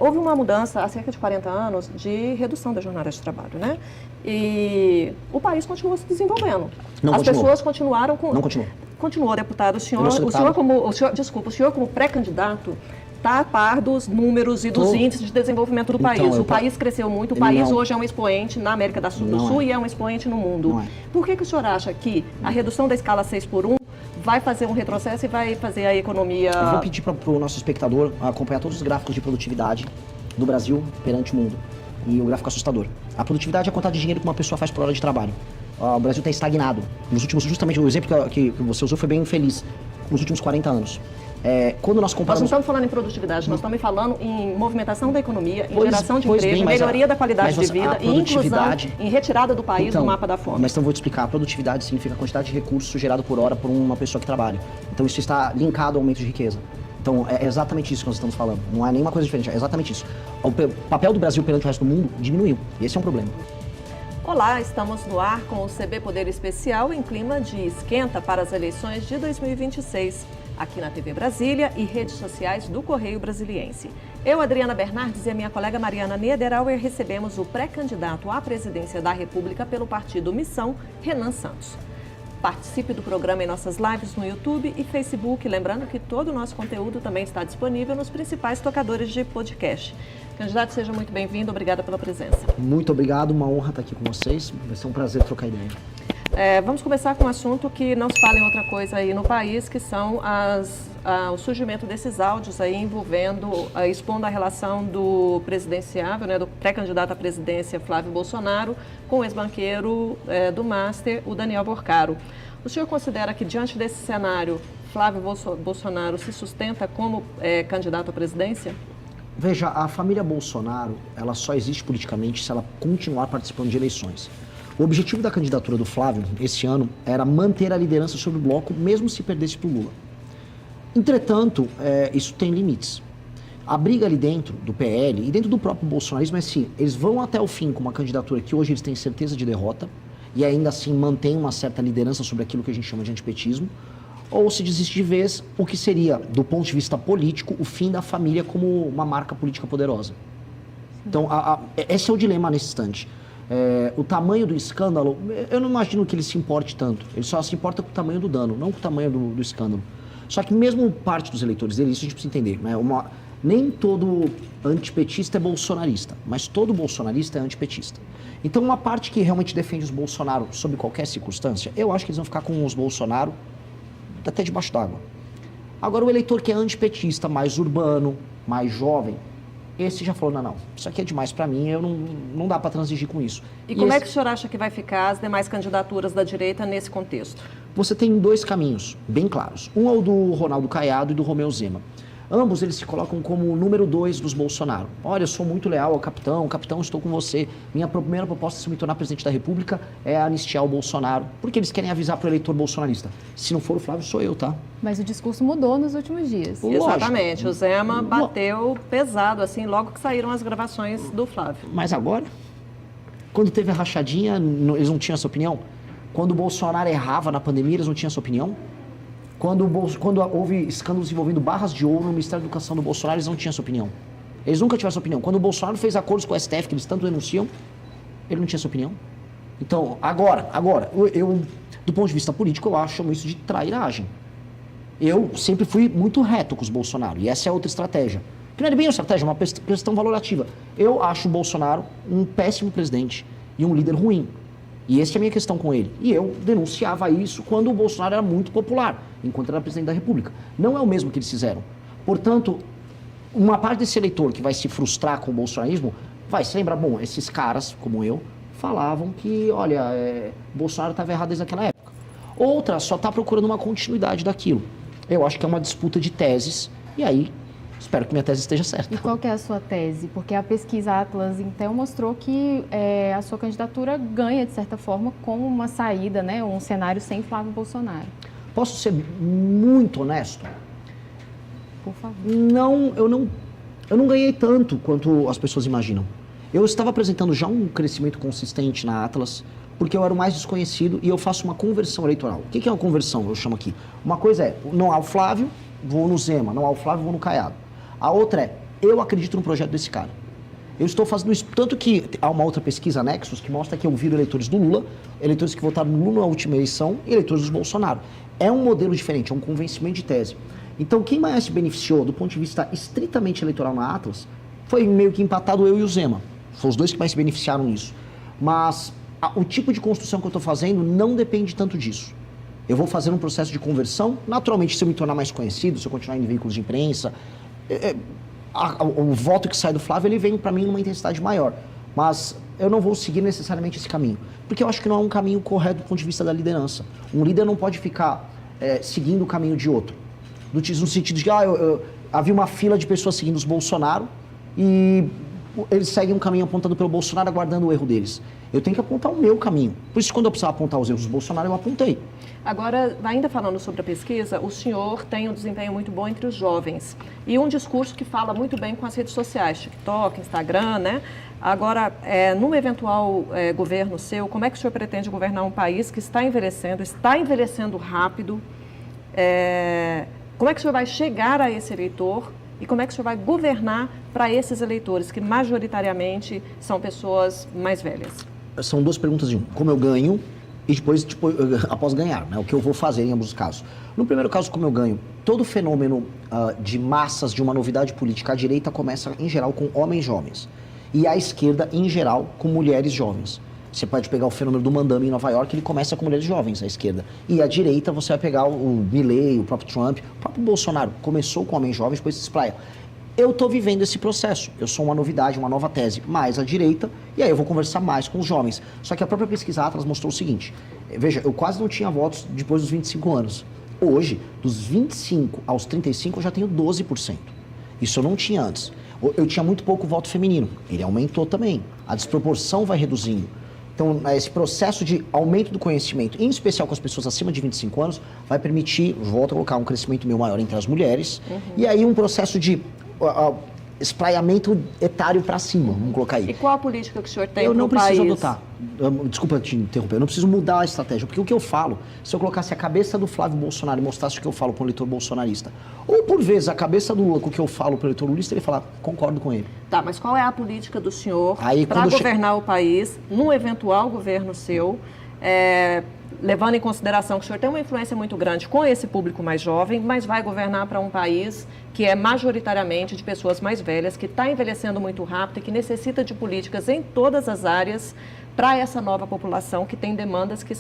Houve uma mudança há cerca de 40 anos de redução da jornada de trabalho, né? E o país continuou se desenvolvendo. As pessoas continuaram com... Não continuou. Continuou, deputado. O senhor como pré-candidato está a par dos números e dos índices de desenvolvimento do país. O país cresceu muito, o país hoje é um expoente na América do Sul e é um expoente no mundo. Por que o senhor acha que a redução da escala 6x1 vai fazer um retrocesso e vai fazer a economia... Eu vou pedir para o nosso espectador acompanhar todos os gráficos de produtividade do Brasil perante o mundo. E o gráfico assustador. A produtividade é a quantidade de dinheiro que uma pessoa faz por hora de trabalho. O Brasil tem estagnado. Nos últimos, justamente o exemplo que você usou foi bem infeliz. Nos últimos 40 anos. Quando nós comparamos... Nós não estamos falando em produtividade, nós estamos falando em movimentação da economia, em geração de emprego, em melhoria da qualidade de vida, em inclusão, em retirada do país do mapa da fome. Mas então vou te explicar. A produtividade significa a quantidade de recursos gerado por hora por uma pessoa que trabalha. Então isso está linkado ao aumento de riqueza. Então é exatamente isso que nós estamos falando. Não é nenhuma coisa diferente, é exatamente isso. O papel do Brasil perante o resto do mundo diminuiu. E esse é um problema. Olá, estamos no ar com o CB Poder Especial em clima de esquenta para as eleições de 2026. Aqui na TV Brasília e redes sociais do Correio Brasiliense. Eu, Adriana Bernardes e a minha colega Mariana Niederauer recebemos o pré-candidato à presidência da República pelo partido Missão, Renan Santos. Participe do programa em nossas lives no YouTube e Facebook, lembrando que todo o nosso conteúdo também está disponível nos principais tocadores de podcast. Candidato, seja muito bem-vindo, obrigada pela presença. Muito obrigado, uma honra estar aqui com vocês, vai ser um prazer trocar ideia. Vamos começar com um assunto que não se fala em outra coisa aí no país, que são o surgimento desses áudios aí envolvendo, expondo a relação do presidenciável, né, do pré-candidato à presidência Flávio Bolsonaro, com o ex-banqueiro do Master, o Daniel Borcaro. O senhor considera que, diante desse cenário, Flávio Bolsonaro se sustenta como candidato à presidência? Veja, a família Bolsonaro, ela só existe politicamente se ela continuar participando de eleições. O objetivo da candidatura do Flávio, esse ano, era manter a liderança sobre o bloco, mesmo se perdesse para o Lula. Entretanto, isso tem limites. A briga ali dentro do PL e dentro do próprio bolsonarismo é assim, eles vão até o fim com uma candidatura que hoje eles têm certeza de derrota e ainda assim mantém uma certa liderança sobre aquilo que a gente chama de antipetismo, ou se desiste de vez, o que seria, do ponto de vista político, o fim da família como uma marca política poderosa. Então, esse é o dilema nesse instante. O tamanho do escândalo, eu não imagino que ele se importe tanto. Ele só se importa com o tamanho do dano, não com o tamanho do escândalo. Só que mesmo parte dos eleitores dele, isso a gente precisa entender, né? Nem todo antipetista é bolsonarista, mas todo bolsonarista é antipetista. Então uma parte que realmente defende os Bolsonaro sob qualquer circunstância, eu acho que eles vão ficar com os Bolsonaro até debaixo d'água. Agora o eleitor que é antipetista, mais urbano, mais jovem, esse já falou, não, isso aqui é demais para mim, não dá para transigir com isso. E como é que o senhor acha que vai ficar as demais candidaturas da direita nesse contexto? Você tem dois caminhos bem claros. Um é o do Ronaldo Caiado e do Romeu Zema. Ambos eles se colocam como o número 2 dos Bolsonaro. Olha, eu sou muito leal ao capitão, estou com você. Minha primeira proposta se me tornar presidente da República é anistiar o Bolsonaro. Porque eles querem avisar para o eleitor bolsonarista. Se não for o Flávio, sou eu, tá? Mas o discurso mudou nos últimos dias. Lógico. Exatamente. O Zema bateu pesado, assim, logo que saíram as gravações do Flávio. Mas agora, quando teve a rachadinha, eles não tinham essa opinião? Quando o Bolsonaro errava na pandemia, eles não tinham essa opinião? Quando houve escândalos envolvendo barras de ouro no Ministério da Educação do Bolsonaro, eles não tinham essa opinião. Eles nunca tiveram essa opinião. Quando o Bolsonaro fez acordos com o STF, que eles tanto denunciam, ele não tinha essa opinião. Então, agora, eu, do ponto de vista político, eu chamo isso de trairagem. Eu sempre fui muito reto com os Bolsonaro, e essa é outra estratégia. Que não é bem uma estratégia, é uma questão valorativa. Eu acho o Bolsonaro um péssimo presidente e um líder ruim. E essa é a minha questão com ele. E eu denunciava isso quando o Bolsonaro era muito popular, enquanto era presidente da República. Não é o mesmo que eles fizeram. Portanto, uma parte desse eleitor que vai se frustrar com o bolsonarismo vai se lembrar, bom, esses caras, como eu, falavam que, olha, Bolsonaro estava errado desde aquela época. Outra só está procurando uma continuidade daquilo. Eu acho que é uma disputa de teses, e aí espero que minha tese esteja certa. E qual que é a sua tese? Porque a pesquisa Atlas Intel mostrou que a sua candidatura ganha, de certa forma, com uma saída, né, um cenário sem Flávio Bolsonaro. Posso ser muito honesto? Por favor. Não, eu não ganhei tanto quanto as pessoas imaginam. Eu estava apresentando já um crescimento consistente na Atlas, porque eu era o mais desconhecido e eu faço uma conversão eleitoral. O que é uma conversão? Eu chamo aqui. Uma coisa é, não há o Flávio, vou no Zema. Não há o Flávio, vou no Caiado. A outra é, Eu acredito no projeto desse cara. Eu estou fazendo isso, tanto que há uma outra pesquisa, Nexus, que mostra que eu viro eleitores do Lula, eleitores que votaram no Lula na última eleição e eleitores do Bolsonaro. É um modelo diferente, é um convencimento de tese. Então, quem mais se beneficiou do ponto de vista estritamente eleitoral na Atlas foi meio que empatado eu e o Zema. Foram os dois que mais se beneficiaram nisso. Mas o tipo de construção que eu estou fazendo não depende tanto disso. Eu vou fazer um processo de conversão, naturalmente, se eu me tornar mais conhecido, se eu continuar em veículos de imprensa, o voto que sai do Flávio, ele vem para mim numa intensidade maior. Mas eu não vou seguir necessariamente esse caminho, porque eu acho que não é um caminho correto do ponto de vista da liderança. Um líder não pode ficar seguindo o caminho de outro. No sentido de que havia uma fila de pessoas seguindo os Bolsonaro e eles seguem um caminho apontado pelo Bolsonaro, aguardando o erro deles. Eu tenho que apontar o meu caminho. Por isso, quando eu precisava apontar os erros do Bolsonaro, eu apontei. Agora, ainda falando sobre a pesquisa, o senhor tem um desempenho muito bom entre os jovens. E um discurso que fala muito bem com as redes sociais, TikTok, Instagram, né? Agora, num eventual governo seu, como é que o senhor pretende governar um país que está envelhecendo rápido? Como é que o senhor vai chegar a esse eleitor? E como é que o senhor vai governar para esses eleitores, que majoritariamente são pessoas mais velhas? São duas perguntas de um. Como eu ganho e depois, após ganhar, né? O que eu vou fazer em ambos os casos. No primeiro caso, como eu ganho, todo fenômeno de massas de uma novidade política, a direita começa, em geral, com homens jovens. E a esquerda, em geral, com mulheres jovens. Você pode pegar o fenômeno do Mandame em Nova York, ele começa com mulheres jovens, a esquerda. E a direita, você vai pegar o Milley, o próprio Trump, o próprio Bolsonaro. Começou com homens jovens, depois se espraia. Eu estou vivendo esse processo. Eu sou uma novidade, uma nova tese, mais à direita, e aí eu vou conversar mais com os jovens. Só que a própria pesquisa Atlas mostrou o seguinte. Veja, eu quase não tinha votos depois dos 25 anos. Hoje, dos 25 aos 35, eu já tenho 12%. Isso eu não tinha antes. Eu tinha muito pouco voto feminino. Ele aumentou também. A desproporção vai reduzindo. Então, esse processo de aumento do conhecimento, em especial com as pessoas acima de 25 anos, vai permitir, volto a colocar, um crescimento meio maior entre as mulheres. E aí um processo de espraiamento etário para cima, vamos colocar aí. E qual a política que o senhor tem para o país? Eu não preciso adotar. Desculpa te interromper, eu não preciso mudar a estratégia, porque o que eu falo, se eu colocasse a cabeça do Flávio Bolsonaro e mostrasse o que eu falo para o eleitor bolsonarista, ou por vezes a cabeça do Lula com o que eu falo para o eleitor lulista, ele fala, concordo com ele. Tá, mas qual é a política do senhor para governar o país, num eventual governo seu, levando em consideração que o senhor tem uma influência muito grande com esse público mais jovem, mas vai governar para um país que é majoritariamente de pessoas mais velhas, que está envelhecendo muito rápido e que necessita de políticas em todas as áreas para essa nova população que tem demandas que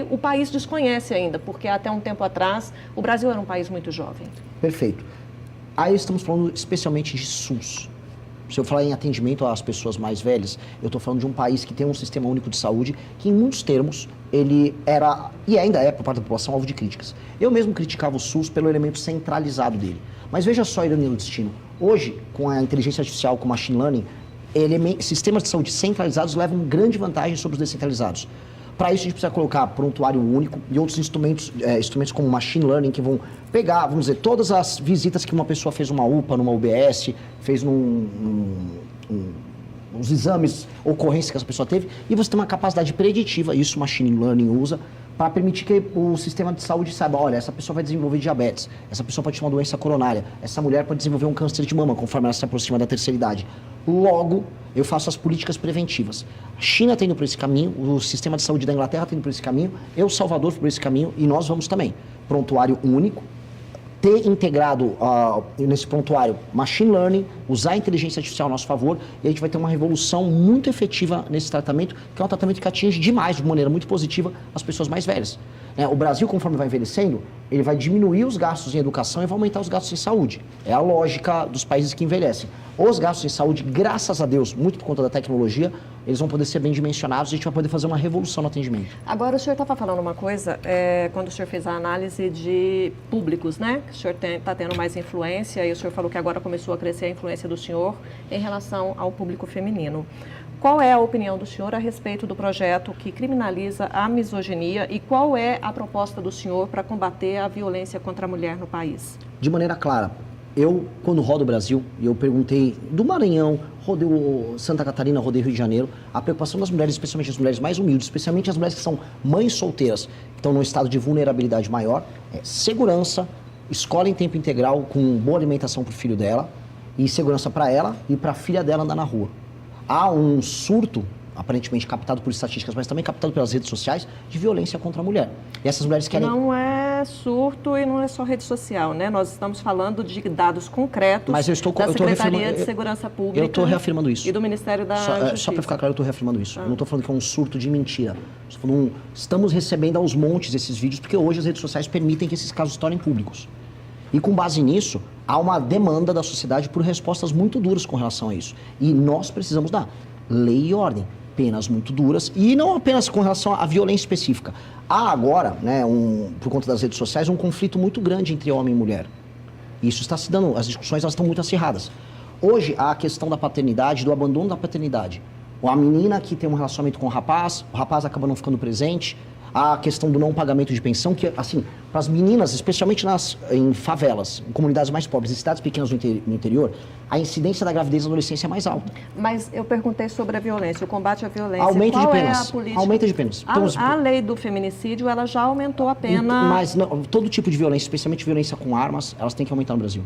o país desconhece ainda, porque até um tempo atrás o Brasil era um país muito jovem. Perfeito. Aí estamos falando especialmente de SUS. Se eu falar em atendimento às pessoas mais velhas, eu estou falando de um país que tem um sistema único de saúde que, em muitos termos, ele era, e ainda é, por parte da população, alvo de críticas. Eu mesmo criticava o SUS pelo elemento centralizado dele. Mas veja só a ironia do destino. Hoje, com a inteligência artificial, com o machine learning, sistemas de saúde centralizados levam grande vantagem sobre os descentralizados. Para isso, a gente precisa colocar prontuário único e outros instrumentos como machine learning, que vão pegar, vamos dizer, todas as visitas que uma pessoa fez numa UPA, numa UBS, fez uns exames, ocorrências que essa pessoa teve, e você tem uma capacidade preditiva, isso o machine learning usa, para permitir que o sistema de saúde saiba, olha, essa pessoa vai desenvolver diabetes, essa pessoa pode ter uma doença coronária, essa mulher pode desenvolver um câncer de mama conforme ela se aproxima da terceira idade. Logo, eu faço as políticas preventivas. A China está indo por esse caminho, o sistema de saúde da Inglaterra está indo por esse caminho, Salvador por esse caminho e nós vamos também. Prontuário único, ter integrado nesse prontuário machine learning, usar a inteligência artificial a nosso favor, e a gente vai ter uma revolução muito efetiva nesse tratamento, que é um tratamento que atinge demais, de maneira muito positiva, as pessoas mais velhas. O Brasil, conforme vai envelhecendo, ele vai diminuir os gastos em educação e vai aumentar os gastos em saúde. É a lógica dos países que envelhecem. Os gastos em saúde, graças a Deus, muito por conta da tecnologia, eles vão poder ser bem dimensionados e a gente vai poder fazer uma revolução no atendimento. Agora, o senhor estava falando uma coisa, quando o senhor fez a análise de públicos, né? Que o senhor está tendo mais influência e o senhor falou que agora começou a crescer a influência do senhor em relação ao público feminino. Qual é a opinião do senhor a respeito do projeto que criminaliza a misoginia e qual é a proposta do senhor para combater a violência contra a mulher no país? De maneira clara, eu, quando rodo o Brasil, eu perguntei do Maranhão, rodei Santa Catarina, rodei Rio de Janeiro, a preocupação das mulheres, especialmente as mulheres mais humildes, especialmente as mulheres que são mães solteiras, que estão num estado de vulnerabilidade maior, é segurança, escola em tempo integral com boa alimentação para o filho dela e segurança para ela e para a filha dela andar na rua. Há um surto, aparentemente captado por estatísticas, mas também captado pelas redes sociais, de violência contra a mulher. E essas mulheres querem... Não é surto e não é só rede social, né? Nós estamos falando de dados concretos mas da Secretaria de Segurança Pública. Eu estou reafirmando isso. E do Ministério da Justiça. Só para ficar claro, eu estou reafirmando isso. Eu não estou falando que é um surto de mentira. Estou falando, estamos recebendo aos montes esses vídeos, porque hoje as redes sociais permitem que esses casos se tornem públicos. E com base nisso, há uma demanda da sociedade por respostas muito duras com relação a isso. E nós precisamos dar lei e ordem, penas muito duras, e não apenas com relação à violência específica. Há agora, né, por conta das redes sociais, um conflito muito grande entre homem e mulher. Isso está se dando, as discussões elas estão muito acirradas. Hoje, há a questão da paternidade, do abandono da paternidade. A menina que tem um relacionamento com o rapaz acaba não ficando presente. A questão do não pagamento de pensão, que, assim, para as meninas, especialmente em favelas, em comunidades mais pobres, em cidades pequenas no interior, a incidência da gravidez na adolescência é mais alta. Mas eu perguntei sobre a violência, o combate à violência. Aumento de penas. É a política? Aumento de penas. A lei do feminicídio, ela já aumentou a pena. Mas não, todo tipo de violência, especialmente violência com armas, elas têm que aumentar no Brasil.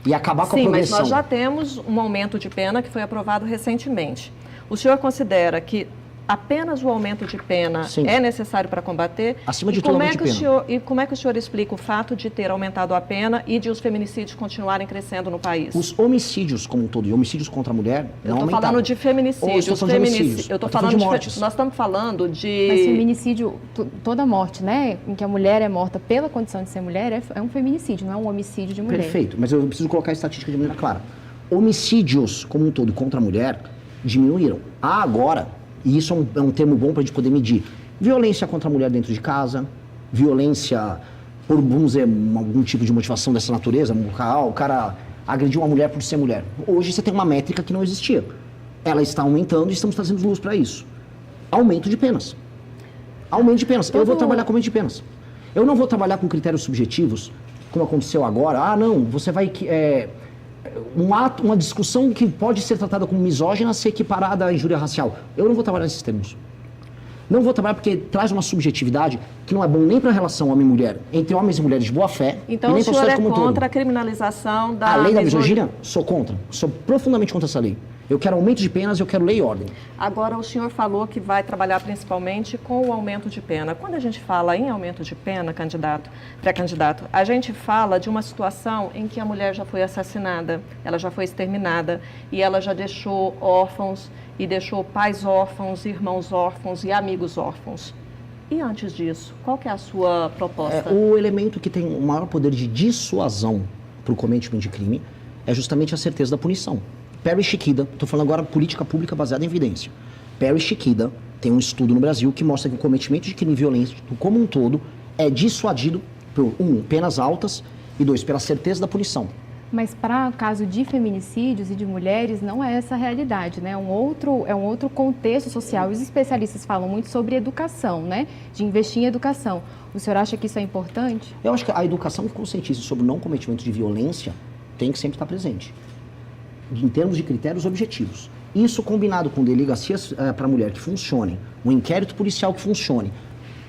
E acabar com a progressão. Sim, mas nós já temos um aumento de pena que foi aprovado recentemente. O senhor considera que apenas o aumento de pena é necessário para combater? Acima de tudo, aumento de pena. E como é que o senhor explica o fato de ter aumentado a pena e de os feminicídios continuarem crescendo no país? Os homicídios como um todo e homicídios contra a mulher não aumentaram. Eu estou falando de feminicídio. Eu estou falando de homicídios. Eu estou falando de mortes. Nós estamos falando de... Mas feminicídio, toda morte, né, em que a mulher é morta pela condição de ser mulher, é um feminicídio, não é um homicídio de mulher. Perfeito, mas eu preciso colocar a estatística de maneira clara. Homicídios como um todo contra a mulher diminuíram. Há agora... E isso é um termo bom para a gente poder medir. Violência contra a mulher dentro de casa, violência por, vamos dizer, algum tipo de motivação dessa natureza. O cara agrediu uma mulher por ser mulher. Hoje você tem uma métrica que não existia. Ela está aumentando e estamos trazendo luz para isso. Aumento de penas. Aumento de penas. Eu vou trabalhar com aumento de penas. Eu não vou trabalhar com critérios subjetivos, como aconteceu agora. Ah, não, você vai... uma discussão que pode ser tratada como misógina ser equiparada à injúria racial. Eu não vou trabalhar nesses termos. Não vou trabalhar porque traz uma subjetividade que não é bom nem para a relação homem-mulher, entre homens e mulheres de boa fé, então, e nem para a sociedade como um todo. Então o senhor é contra a criminalização da... A lei da misoginia? Sou contra. Sou profundamente contra essa lei. Eu quero aumento de penas, eu quero lei e ordem. Agora, o senhor falou que vai trabalhar principalmente com o aumento de pena. Quando a gente fala em aumento de pena, pré-candidato, a gente fala de uma situação em que a mulher já foi assassinada, ela já foi exterminada e ela já deixou órfãos e deixou pais órfãos, irmãos órfãos e amigos órfãos. E antes disso, qual que é a sua proposta? O elemento que tem o maior poder de dissuasão para o cometimento de crime é justamente a certeza da punição. Perry Chiquida, estou falando agora política pública baseada em evidência. Perry Chiquida tem um estudo no Brasil que mostra que o cometimento de crime violento como um todo é dissuadido por, penas altas e 2, pela certeza da punição. Mas para o caso de feminicídios e de mulheres, não é essa a realidade, né? É um outro contexto social. Os especialistas falam muito sobre educação, né? De investir em educação. O senhor acha que isso é importante? Eu acho que a educação que conscientiza sobre o não cometimento de violência tem que sempre estar presente, em termos de critérios objetivos. Isso combinado com delegacias para a mulher que funcionem, um inquérito policial que funcione,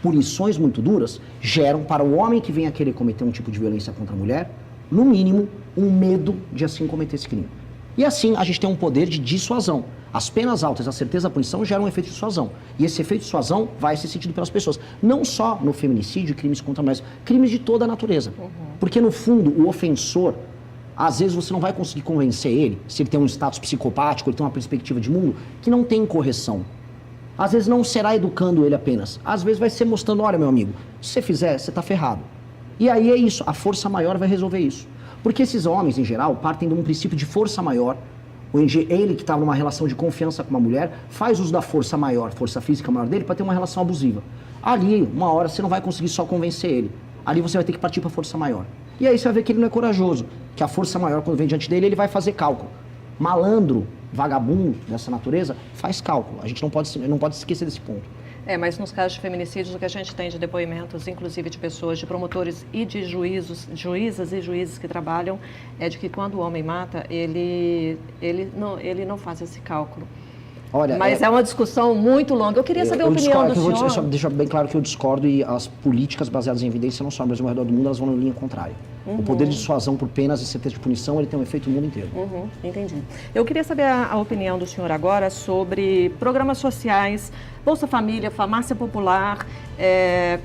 punições muito duras, geram para o homem que vem a querer cometer um tipo de violência contra a mulher, no mínimo, um medo de assim cometer esse crime. E assim a gente tem um poder de dissuasão. As penas altas, a certeza da punição geram um efeito de dissuasão. E esse efeito de dissuasão vai ser sentido pelas pessoas. Não só no feminicídio, crimes contra mulheres, crimes de toda a natureza. Porque no fundo, o ofensor, às vezes você não vai conseguir convencer ele, se ele tem um status psicopático, ele tem uma perspectiva de mundo, que não tem correção. Às vezes não será educando ele apenas. Às vezes vai ser mostrando, olha meu amigo, se você fizer, você está ferrado. E aí é isso, a força maior vai resolver isso. Porque esses homens, em geral, partem de um princípio de força maior, onde ele que estava numa relação de confiança com uma mulher, faz uso da força maior, força física maior dele, para ter uma relação abusiva. Ali, uma hora, você não vai conseguir só convencer ele. Ali você vai ter que partir para a força maior. E aí você vai ver que ele não é corajoso, que a força maior, quando vem diante dele, ele vai fazer cálculo. Malandro, vagabundo dessa natureza, faz cálculo. A gente não pode esquecer desse ponto. Mas nos casos de feminicídios, o que a gente tem de depoimentos, inclusive de pessoas, de promotores e de juízas e juízes que trabalham, é de que quando o homem mata, ele não faz esse cálculo. Olha, mas é uma discussão muito longa. Eu queria saber a opinião do senhor. Deixa bem claro que eu discordo e as políticas baseadas em evidência, não só no Brasil, mas ao redor do mundo, elas vão na linha contrária. O poder de dissuasão por penas e certeza de punição, ele tem um efeito no mundo inteiro. Entendi. Eu queria saber a opinião do senhor agora sobre programas sociais, Bolsa Família, Farmácia Popular.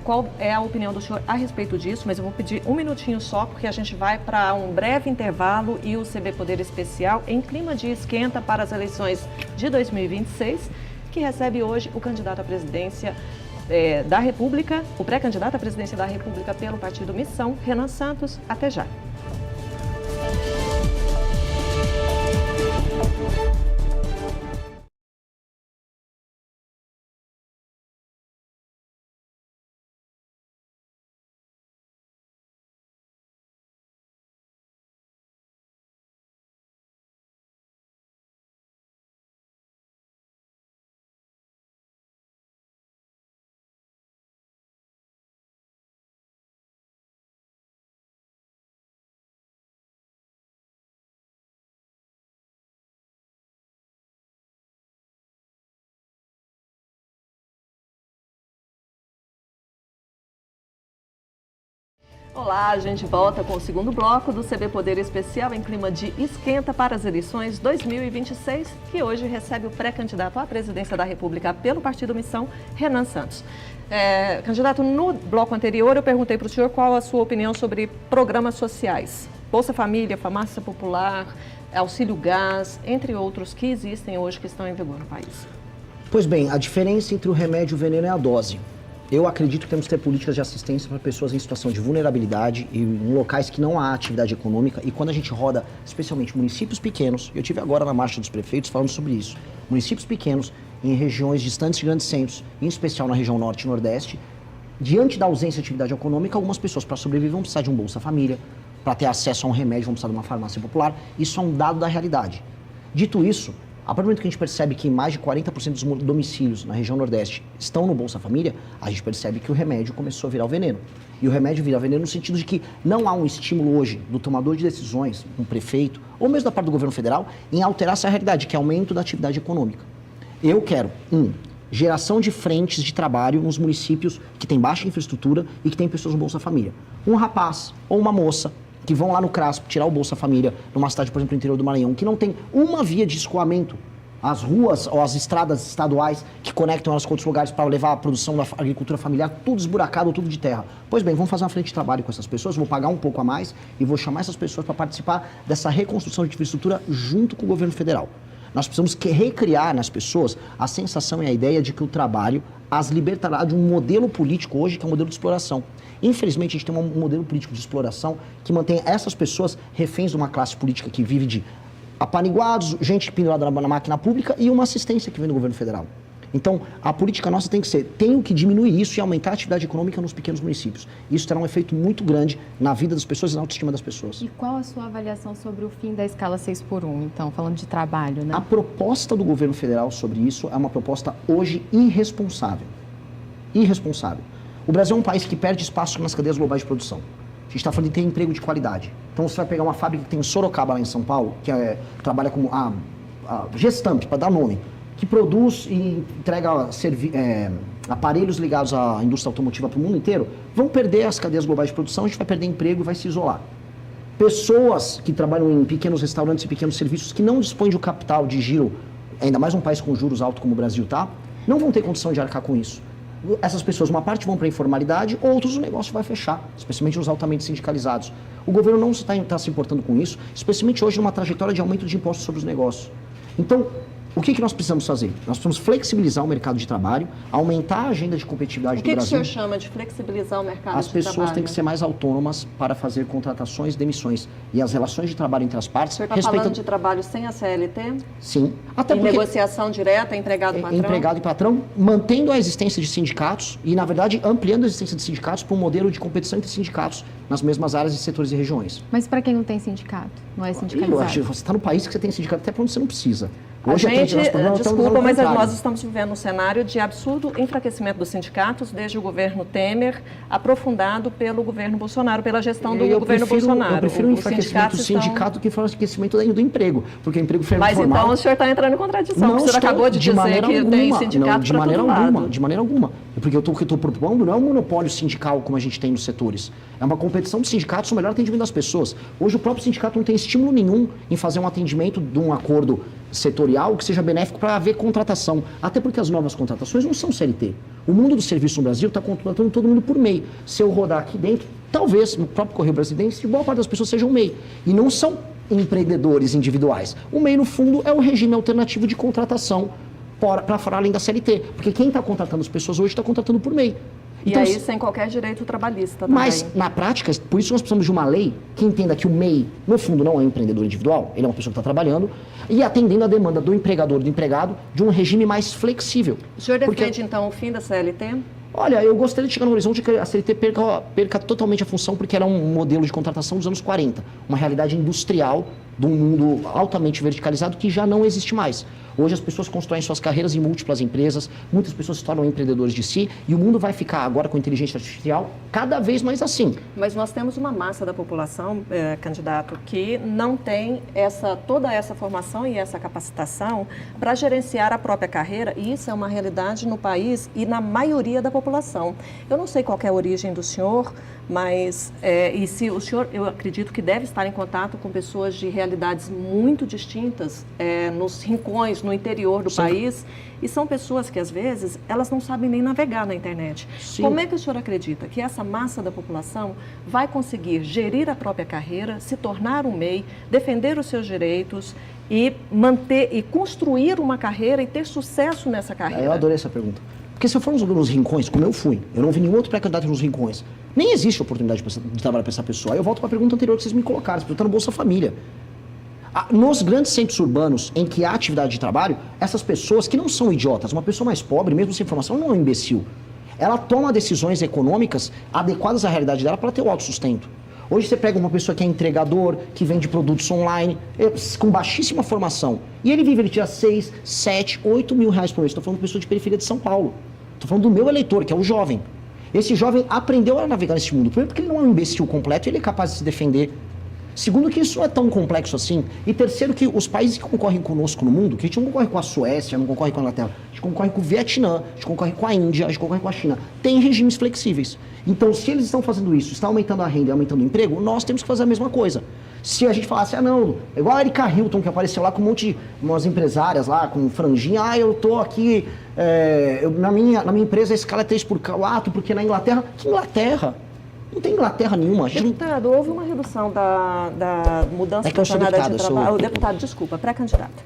Qual é a opinião do senhor a respeito disso? Mas eu vou pedir um minutinho só, porque a gente vai para um breve intervalo e o CB Poder Especial, em clima de esquenta para as eleições de 2026, que recebe hoje o candidato à presidência da República, o pré-candidato à presidência da República pelo partido Missão, Renan Santos. Até já. Olá, a gente volta com o segundo bloco do CB Poder Especial em clima de esquenta para as eleições 2026, que hoje recebe o pré-candidato à presidência da República pelo partido Missão, Renan Santos. Candidato, no bloco anterior eu perguntei para o senhor qual a sua opinião sobre programas sociais, Bolsa Família, Farmácia Popular, Auxílio Gás, entre outros que existem hoje que estão em vigor no país. Pois bem, a diferença entre o remédio e o veneno é a dose. Eu acredito que temos que ter políticas de assistência para pessoas em situação de vulnerabilidade e em locais que não há atividade econômica. E quando a gente roda, especialmente municípios pequenos, eu tive agora na Marcha dos Prefeitos falando sobre isso, municípios pequenos em regiões distantes de grandes centros, em especial na região norte e nordeste, diante da ausência de atividade econômica, algumas pessoas para sobreviver vão precisar de um Bolsa Família, para ter acesso a um remédio vão precisar de uma farmácia popular. Isso é um dado da realidade. Dito isso, a partir do momento que a gente percebe que mais de 40% dos domicílios na região Nordeste estão no Bolsa Família, a gente percebe que o remédio começou a virar o veneno. E o remédio vira veneno no sentido de que não há um estímulo hoje do tomador de decisões, um prefeito, ou mesmo da parte do governo federal, em alterar essa realidade, que é aumento da atividade econômica. Eu quero, geração de frentes de trabalho nos municípios que têm baixa infraestrutura e que têm pessoas no Bolsa Família. Um rapaz ou uma moça que vão lá no CRASP tirar o Bolsa Família numa cidade, por exemplo, no interior do Maranhão, que não tem uma via de escoamento, as ruas ou as estradas estaduais que conectam elas com outros lugares para levar a produção da agricultura familiar, tudo esburacado, tudo de terra. Pois bem, vamos fazer uma frente de trabalho com essas pessoas, vou pagar um pouco a mais e vou chamar essas pessoas para participar dessa reconstrução de infraestrutura junto com o governo federal. Nós precisamos recriar nas pessoas a sensação e a ideia de que o trabalho as libertará de um modelo político hoje que é um modelo de exploração. Infelizmente, a gente tem um modelo político de exploração que mantém essas pessoas reféns de uma classe política que vive de apaniguados, gente pendurada na máquina pública e uma assistência que vem do governo federal. Então, a política nossa tem que ser, tenho que diminuir isso e aumentar a atividade econômica nos pequenos municípios. Isso terá um efeito muito grande na vida das pessoas e na autoestima das pessoas. E qual a sua avaliação sobre o fim da escala 6x1, então, falando de trabalho, né? A proposta do governo federal sobre isso é uma proposta hoje irresponsável. Irresponsável. O Brasil é um país que perde espaço nas cadeias globais de produção. A gente está falando de ter emprego de qualidade. Então você vai pegar uma fábrica que tem em Sorocaba, lá em São Paulo, que trabalha como a Gestamp, para dar nome, que produz e entrega aparelhos ligados à indústria automotiva para o mundo inteiro, vão perder as cadeias globais de produção, a gente vai perder emprego e vai se isolar. Pessoas que trabalham em pequenos restaurantes e pequenos serviços que não dispõem de um capital de giro, ainda mais um país com juros altos como o Brasil, tá? Não vão ter condição de arcar com isso. Essas pessoas, uma parte vão para a informalidade, outros o negócio vai fechar, especialmente os altamente sindicalizados. O governo não está se importando com isso, especialmente hoje numa trajetória de aumento de impostos sobre os negócios. Então, o que nós precisamos fazer? Nós precisamos flexibilizar o mercado de trabalho, aumentar a agenda de competitividade do Brasil. O que o senhor chama de flexibilizar o mercado de trabalho? As pessoas têm que ser mais autônomas para fazer contratações e demissões. E as relações de trabalho entre as partes... O senhor está falando de trabalho sem a CLT? Sim. Até porque negociação direta, empregado-patrão? Empregado e patrão, mantendo a existência de sindicatos e, na verdade, ampliando a existência de sindicatos para um modelo de competição entre sindicatos nas mesmas áreas, setores e regiões. Mas para quem não tem sindicato, não é sindicalizado? Eu acho que você está no país que você tem sindicato até para onde você não precisa. Hoje desculpa, mas nós estamos vivendo um cenário de absurdo enfraquecimento dos sindicatos desde o governo Temer, aprofundado pelo governo Bolsonaro, pela gestão do governo Bolsonaro. Eu prefiro o enfraquecimento do sindicato que o enfraquecimento do emprego, porque o emprego formal... Mas então o senhor está entrando em contradição, porque o senhor acabou de dizer que tem sindicato para todo lado. De maneira alguma. Eu porque o que eu estou propondo não é um monopólio sindical como a gente tem nos setores. É uma competição de sindicatos no melhor atendimento das pessoas. Hoje o próprio sindicato não tem estímulo nenhum em fazer um atendimento de um acordo setorial que seja benéfico para haver contratação. Até porque as novas contratações não são CLT. O mundo do serviço no Brasil está contratando todo mundo por MEI. Se eu rodar aqui dentro, talvez no próprio Correio Brasiliense, boa parte das pessoas sejam MEI. E não são empreendedores individuais. O MEI, no fundo, é o regime alternativo de contratação para fora além da CLT. Porque quem está contratando as pessoas hoje está contratando por MEI. Então, e aí sem qualquer direito trabalhista também. Mas, na prática, por isso nós precisamos de uma lei que entenda que o MEI, no fundo, não é um empreendedor individual, ele é uma pessoa que está trabalhando, e atendendo a demanda do empregador e do empregado de um regime mais flexível. O senhor defende, então, o fim da CLT? Olha, eu gostaria de chegar no horizonte que a CLT perca totalmente a função, porque ela é um modelo de contratação dos anos 40, uma realidade industrial de um mundo altamente verticalizado que já não existe mais. Hoje as pessoas constroem suas carreiras em múltiplas empresas, muitas pessoas se tornam empreendedores de si, e o mundo vai ficar agora com a inteligência artificial cada vez mais assim. Mas nós temos uma massa da população, candidato, que não tem toda essa formação e essa capacitação para gerenciar a própria carreira, e isso é uma realidade no país e na maioria da população. Eu não sei qual é a origem do senhor, mas e se o senhor, eu acredito que deve estar em contato com pessoas de realidades muito distintas, nos rincões, no interior do país, e são pessoas que às vezes elas não sabem nem navegar na internet. Sim. Como é que o senhor acredita que essa massa da população vai conseguir gerir a própria carreira, se tornar um MEI, defender os seus direitos e manter e construir uma carreira e ter sucesso nessa carreira? Eu adorei essa pergunta. Porque se eu for nos rincões, como eu fui, eu não vi nenhum outro pré-candidato nos rincões, nem existe oportunidade de trabalhar para essa pessoa. Aí eu volto para a pergunta anterior que vocês me colocaram, você está no Bolsa Família. Nos grandes centros urbanos em que há atividade de trabalho, essas pessoas que não são idiotas, uma pessoa mais pobre, mesmo sem formação, não é um imbecil. Ela toma decisões econômicas adequadas à realidade dela para ter o autossustento. Hoje você pega uma pessoa que é entregador, que vende produtos online, com baixíssima formação, e ele tira 6, 7, 8 mil reais por mês. Estou falando de pessoa de periferia de São Paulo. Estou falando do meu eleitor, que é o jovem. Esse jovem aprendeu a navegar nesse mundo. Primeiro porque ele não é um imbecil completo e ele é capaz de se defender. Segundo, que isso não é tão complexo assim. E terceiro, que os países que concorrem conosco no mundo, que a gente não concorre com a Suécia, não concorre com a Inglaterra, a gente concorre com o Vietnã, a gente concorre com a Índia, a gente concorre com a China, tem regimes flexíveis. Então, se eles estão fazendo isso, estão aumentando a renda e aumentando o emprego, nós temos que fazer a mesma coisa. Se a gente falasse, não, é igual a Erika Hilton, que apareceu lá com um monte de umas empresárias lá, com franjinha, eu tô aqui, na minha empresa a escala é 3/4, porque na Inglaterra, que Inglaterra? Não tem Inglaterra nenhuma. Deputado, houve uma redução da mudança da jornada de trabalho. Deputado, desculpa, pré-candidato.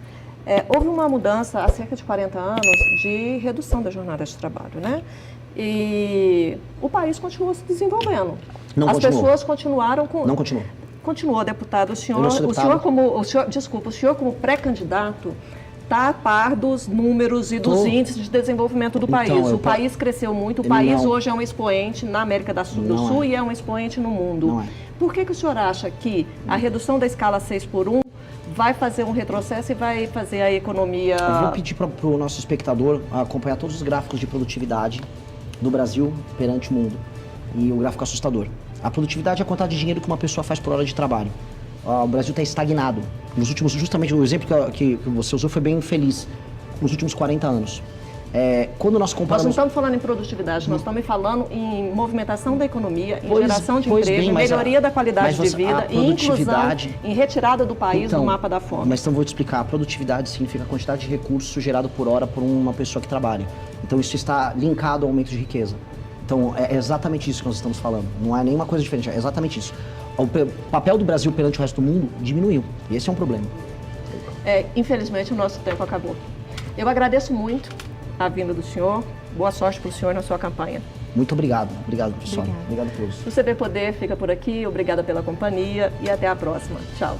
Houve uma mudança há cerca de 40 anos de redução da jornada de trabalho, né? E o país continuou se desenvolvendo. Não As continuou. pessoas continuaram com... Não continuou. Continuou, deputado. O senhor como pré-candidato está a par dos números e dos índices de desenvolvimento do país. O país cresceu muito, o país hoje é um expoente na América do Sul e é um expoente no mundo. Não é. Por que o senhor acha que a redução da escala 6/1 vai fazer um retrocesso e vai fazer a economia... Eu vou pedir para o nosso espectador acompanhar todos os gráficos de produtividade do Brasil perante o mundo. E o gráfico assustador. A produtividade é a quantidade de dinheiro que uma pessoa faz por hora de trabalho. O Brasil está estagnado. Nos últimos, justamente o exemplo que você usou foi bem feliz. Nos últimos 40 anos. Quando nós comparamos... Nós não estamos falando em produtividade, nós estamos falando em movimentação da economia, em geração de emprego, em melhoria da qualidade de vida, em inclusão, em retirada do país do mapa da fome. Mas então vou te explicar. A produtividade significa a quantidade de recursos gerado por hora por uma pessoa que trabalha. Então isso está linkado ao aumento de riqueza. Então é exatamente isso que nós estamos falando. Não é nenhuma coisa diferente, é exatamente isso. O papel do Brasil perante o resto do mundo diminuiu. E esse é um problema. Infelizmente o nosso tempo acabou. Eu agradeço muito a vinda do senhor. Boa sorte para o senhor na sua campanha. Muito obrigado. Obrigado, professor. Obrigado a todos. O CB Poder fica por aqui. Obrigada pela companhia e até a próxima. Tchau.